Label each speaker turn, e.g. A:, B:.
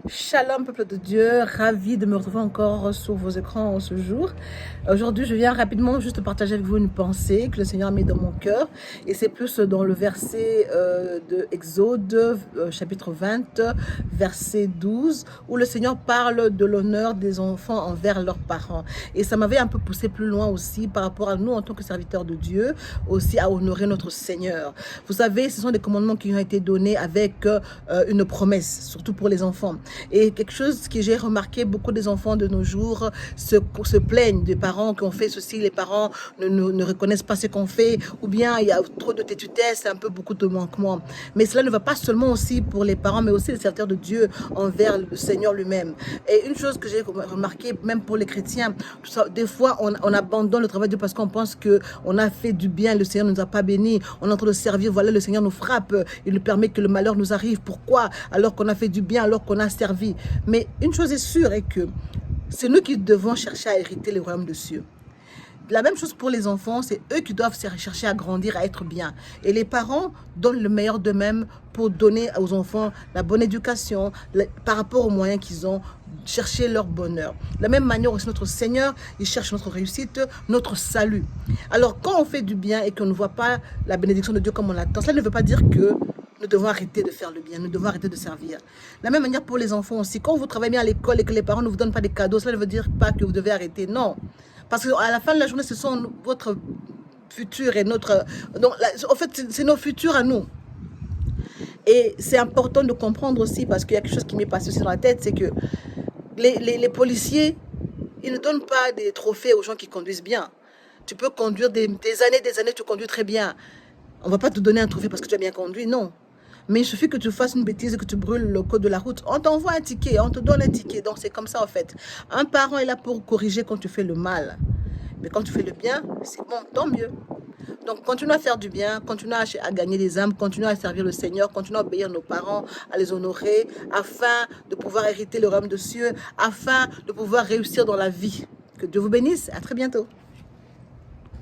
A: Shalom peuple de Dieu, ravi de me retrouver encore sur vos écrans ce jour. Aujourd'hui je viens rapidement juste partager avec vous une pensée que le Seigneur a mis dans mon cœur et c'est plus dans le verset de Exode chapitre 20 verset 12 où le Seigneur parle de l'honneur des enfants envers leurs parents et ça m'avait un peu poussé plus loin aussi par rapport à nous en tant que serviteurs de Dieu, aussi à honorer notre Seigneur. Vous savez, ce sont des commandements qui ont été donnés avec une promesse, surtout pour les enfants. Et quelque chose que j'ai remarqué, beaucoup des enfants de nos jours se plaignent des parents qui ont fait ceci, les parents ne reconnaissent pas ce qu'on fait, ou bien il y a trop de tétutesse, un peu beaucoup de manquements. Mais cela ne va pas seulement aussi pour les parents, mais aussi les serviteurs de Dieu envers le Seigneur lui-même. Et une chose que j'ai remarqué, même pour les chrétiens, des fois on abandonne le travail de Dieu parce qu'on pense qu'on a fait du bien, le Seigneur ne nous a pas bénis, on est en train de servir, voilà, le Seigneur nous frappe, il nous permet que le malheur nous arrive. Pourquoi? Alors qu'on a fait du bien, alors qu'on a servi. Mais une chose est sûre est que c'est nous qui devons chercher à hériter le royaume de cieux. La même chose pour les enfants, c'est eux qui doivent chercher à grandir, à être bien. Et les parents donnent le meilleur d'eux-mêmes pour donner aux enfants la bonne éducation par rapport aux moyens qu'ils ont, chercher leur bonheur. De la même manière aussi notre Seigneur, il cherche notre réussite, notre salut. Alors quand on fait du bien et qu'on ne voit pas la bénédiction de Dieu comme on l'attend, cela ne veut pas dire que nous devons arrêter de faire le bien, nous devons arrêter de servir. De la même manière pour les enfants aussi, quand vous travaillez bien à l'école et que les parents ne vous donnent pas des cadeaux, cela ne veut dire pas que vous devez arrêter, non. Parce qu'à la fin de la journée, ce sont votre futur et notre... Donc, en fait, c'est nos futurs à nous. Et c'est important de comprendre aussi, parce qu'il y a quelque chose qui m'est passé aussi dans la tête, c'est que les policiers, ils ne donnent pas des trophées aux gens qui conduisent bien. Tu peux conduire des années, tu conduis très bien. On ne va pas te donner un trophée parce que tu as bien conduit, non. Mais il suffit que tu fasses une bêtise et que tu brûles le code de la route. On t'envoie un ticket, on te donne un ticket. Donc c'est comme ça en fait. Un parent est là pour corriger quand tu fais le mal. Mais quand tu fais le bien, c'est bon, tant mieux. Donc continue à faire du bien, continue à gagner des âmes, continue à servir le Seigneur, continue à obéir nos parents, à les honorer, afin de pouvoir hériter le royaume de cieux, afin de pouvoir réussir dans la vie. Que Dieu vous bénisse, à très bientôt.